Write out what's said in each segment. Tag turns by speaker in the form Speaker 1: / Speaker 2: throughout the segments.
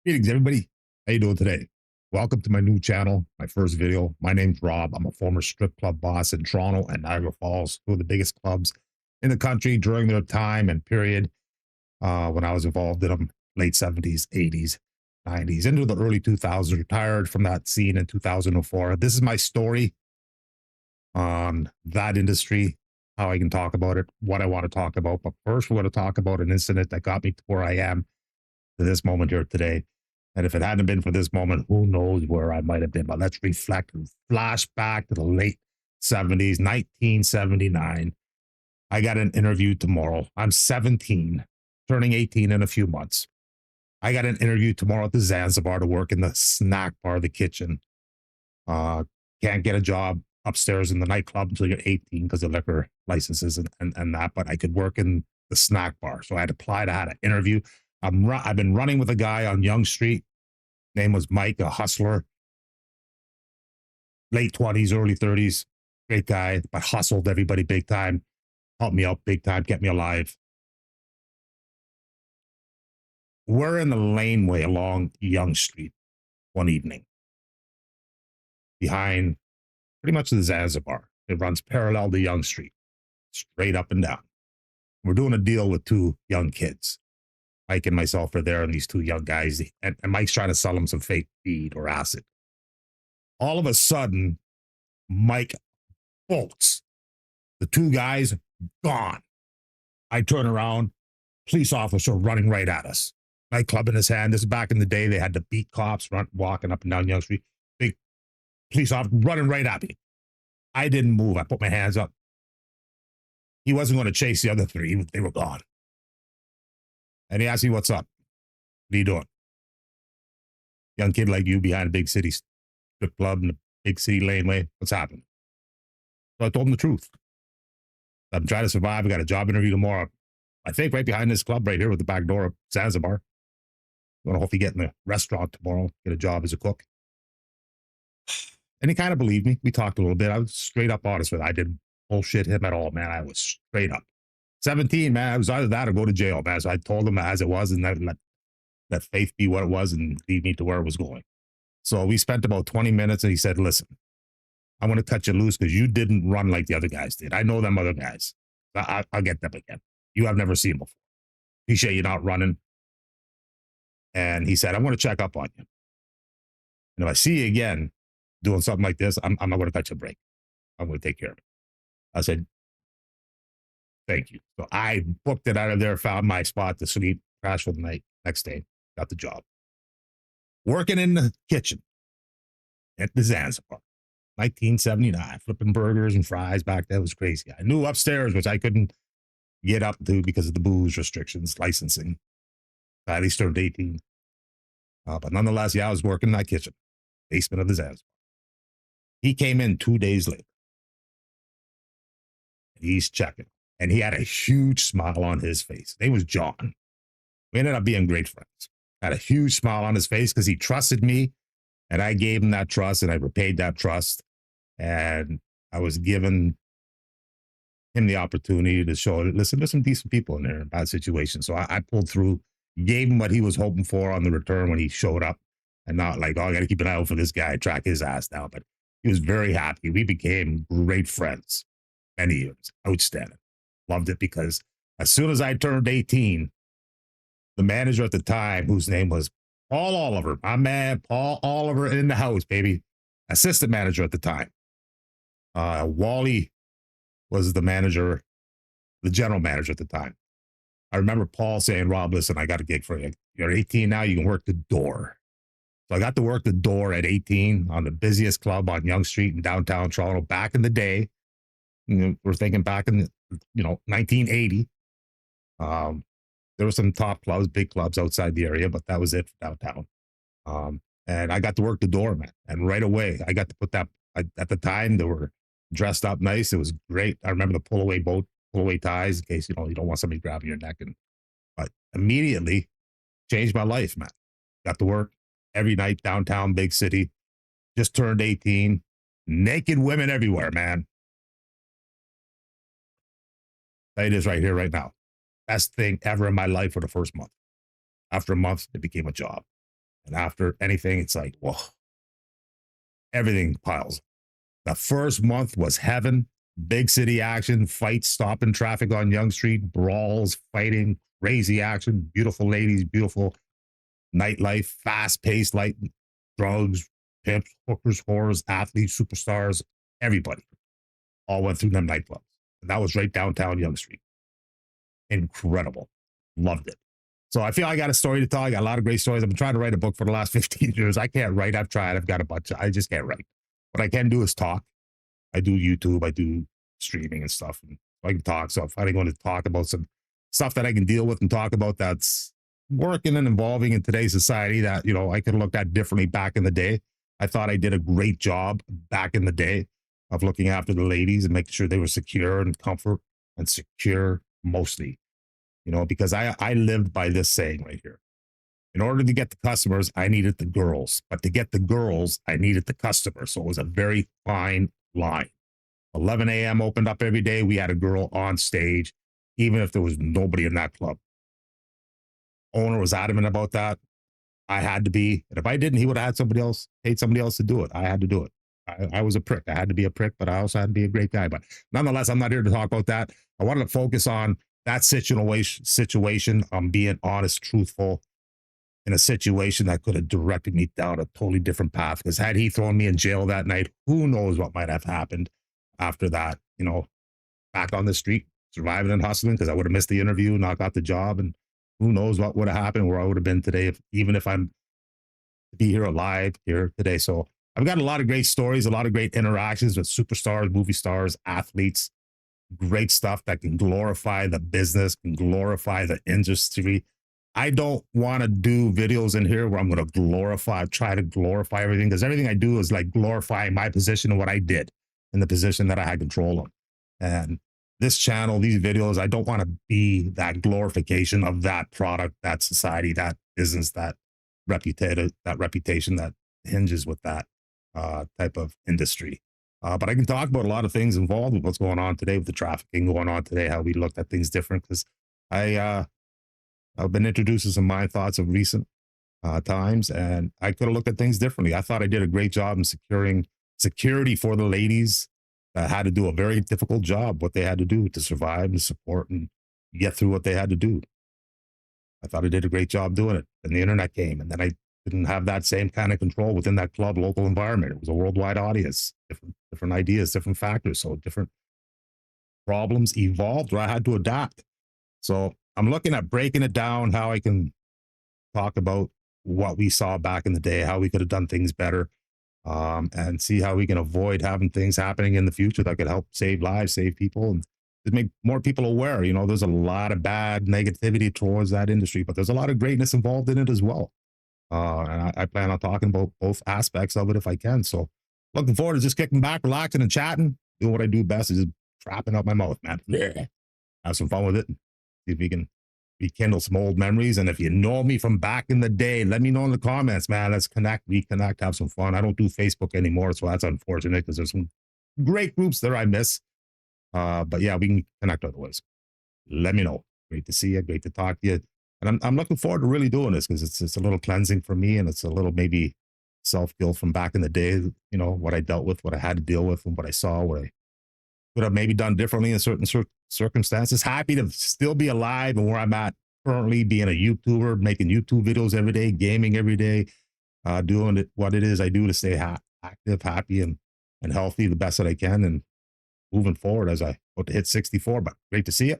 Speaker 1: Greetings, everybody. How you doing today? Welcome to my new channel, my first video. My name's Rob. I'm a former strip club boss in Toronto and Niagara Falls, two of the biggest clubs in the country during their time and period when I was involved in them, late 70s, 80s, 90s, into the early 2000s, retired from that scene in 2004. This is my story on that industry, how I can talk about it, what I want to talk about. But first, we're going to talk about an incident that got me to where I am to this moment here today. And if it hadn't been for this moment, who knows where I might have been. But let's reflect and flash back to the late 70s, 1979. I got an interview tomorrow. I'm 17, turning 18 in a few months. I got an interview tomorrow at the Zanzibar to work in the snack bar, the kitchen. Uh, can't get a job upstairs in the nightclub until you're 18 because of liquor licenses and that. But I could work in the snack bar. So I had applied. I had an interview. I've been running with a guy on Young Street. Name was Mike, a hustler, late 20s, early 30s. Great guy, but hustled everybody big time, helped me out big time, kept me alive. We're in the laneway along Young Street one evening behind pretty much the Zanzibar. It runs parallel to Young Street, straight up and down. We're doing a deal with two young kids. Mike and myself are there, and these two young guys, and Mike's trying to sell them some fake weed or acid. All of a sudden, Mike bolts. The two guys gone. I turn around, police officer running right at us. Nightclub in his hand. This is back in the day. They had to beat cops walking up and down Young Street. Big police officer running right at me. I didn't move. I put my hands up. He wasn't going to chase the other three. They were gone. And he asked me, "What's up? What are you doing? Young kid like you behind a big city strip club in a big city laneway. What's happening?" So I told him the truth. I'm trying to survive. I got a job interview tomorrow. I think right behind this club right here with the back door of Zanzibar. I'm going to hopefully get in the restaurant tomorrow, get a job as a cook. And he kind of believed me. We talked a little bit. I was straight up honest with him. I didn't bullshit him at all, man. I was straight up. 17, man. I was either that or go to jail, man. So I told him as it was and let faith be what it was and lead me to where it was going. So we spent about 20 minutes and he said, "Listen, I want to cut you loose because you didn't run like the other guys did. I know them other guys. I'll get them again. You have never seen before. Appreciate you not running." And he said, "I want to check up on you. And if I see you again doing something like this, I'm not going to cut you a break. I'm going to take care of it." I said, "Thank you." So I booked it out of there, found my spot to sleep, crashed for the night. Next day, got the job. Working in the kitchen at the Zanzibar. 1979, flipping burgers and fries back then was crazy. I knew upstairs, which I couldn't get up to because of the booze restrictions, licensing. I at least turned 18. But nonetheless, yeah, I was working in that kitchen, basement of the Zanzibar. He came in 2 days later. And he's checking. And he had a huge smile on his face. His name was John. We ended up being great friends. Had a huge smile on his face because he trusted me. And I gave him that trust and I repaid that trust. And I was given him the opportunity to show, listen, there's some decent people in there in bad situations. So I pulled through, gave him what he was hoping for on the return when he showed up, and not like, "Oh, I got to keep an eye out for this guy, track his ass down." But he was very happy. We became great friends. Many years. Outstanding. Loved it because as soon as I turned 18, the manager at the time, whose name was Paul Oliver, my man, Paul Oliver in the house, baby, assistant manager at the time. Wally was the manager, the general manager at the time. I remember Paul saying, "Rob, listen, I got a gig for you. You're 18 now, you can work the door." So I got to work the door at 18 on the busiest club on Young Street in downtown Toronto back in the day. We're thinking back in, 1980. Um, there were some top clubs, big clubs outside the area, but that was it for downtown. And I got to work the door, man. And right away, I got to put that, at the time, they were dressed up nice. It was great. I remember the pull away ties in case, you don't want somebody grabbing your neck. But immediately changed my life, man. Got to work every night downtown, big city. Just turned 18. Naked women everywhere, man. It is right here, right now. Best thing ever in my life for the first month. After a month, it became a job. And after anything, it's like, whoa, everything piles. The first month was heaven. Big city action, fights, stopping traffic on Young Street, brawls, fighting, crazy action, beautiful ladies, beautiful nightlife, fast paced light, drugs, pimps, hookers, whores, athletes, superstars, everybody all went through them nightclubs. And that was right downtown Young Street. Incredible. Loved it. So I feel I got a story to tell. I got a lot of great stories. I've been trying to write a book for the last 15 years. I can't write. I've tried. I've got a bunch. I just can't write. What I can do is talk. I do YouTube. I do streaming and stuff. And I can talk. So I'm finally going to talk about some stuff that I can deal with and talk about that's working and evolving in today's society that, you know, I could have looked at differently back in the day. I thought I did a great job back in the day of looking after the ladies and making sure they were secure and comfort and secure mostly, you know, because I lived by this saying right here. In order to get the customers, I needed the girls. But to get the girls, I needed the customers. So it was a very fine line. 11 a.m. opened up every day. We had a girl on stage, even if there was nobody in that club. Owner was adamant about that. I had to be. And if I didn't, he would have had somebody else, paid somebody else to do it. I had to do it. I was a prick. I had to be a prick, but I also had to be a great guy. But nonetheless, I'm not here to talk about that. I wanted to focus on that situation. I'm being honest, truthful in a situation that could have directed me down a totally different path. Because had he thrown me in jail that night, who knows what might have happened after that, you know, back on the street, surviving and hustling, because I would have missed the interview, not got the job. And who knows what would have happened, where I would have been today, even if I'm to be here alive here today. So I've got a lot of great stories, a lot of great interactions with superstars, movie stars, athletes, great stuff that can glorify the business, can glorify the industry. I don't want to do videos in here where I'm going to try to glorify everything, because everything I do is like glorifying my position and what I did in the position that I had control of. And this channel, these videos, I don't want to be that glorification of that product, that society, that business, that reputation that hinges with that type of industry. But I can talk about a lot of things involved with what's going on today, with the trafficking going on today, how we looked at things different. Because I've been introduced to some mind thoughts of recent times, and I could have looked at things differently. I thought I did a great job in securing security for the ladies that had to do a very difficult job, what they had to do to survive and support and get through what they had to do. I thought I did a great job doing it. And the internet came, and then I didn't have that same kind of control within that club local environment. It was a worldwide audience, different ideas, different factors. So different problems evolved where I had to adapt. So I'm looking at breaking it down, how I can talk about what we saw back in the day, how we could have done things better, and see how we can avoid having things happening in the future that could help save lives, save people, and to make more people aware. You know, there's a lot of bad negativity towards that industry, but there's a lot of greatness involved in it as well. And I plan on talking about both aspects of it if I can. So looking forward to just kicking back, relaxing, and chatting, doing what I do best, is just trapping out my mouth, man. Yeah. Have some fun with it. See if we can rekindle some old memories. And if you know me from back in the day, let me know in the comments, man. Let's connect, reconnect, have some fun. I don't do Facebook anymore, so that's unfortunate, because there's some great groups there I miss. But yeah, we can connect otherwise. Let me know. Great to see you. Great to talk to you. And I'm looking forward to really doing this, because it's a little cleansing for me, and it's a little maybe self-guilt from back in the day, you know, what I dealt with, what I had to deal with, and what I saw, what I could have maybe done differently in certain circumstances. Happy to still be alive and where I'm at currently, being a YouTuber, making YouTube videos every day, gaming every day, doing what it is I do to stay active, happy, and healthy the best that I can, and moving forward as I hope to hit 64. But great to see you.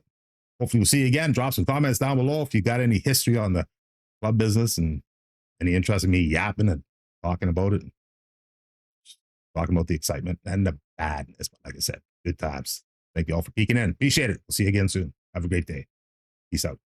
Speaker 1: Hopefully we'll see you again. Drop some comments down below if you got any history on the club business and any interest in me yapping and talking about it, talking about the excitement and the badness. But like I said, good times. Thank you all for peeking in. Appreciate it. We'll see you again soon. Have a great day. Peace out.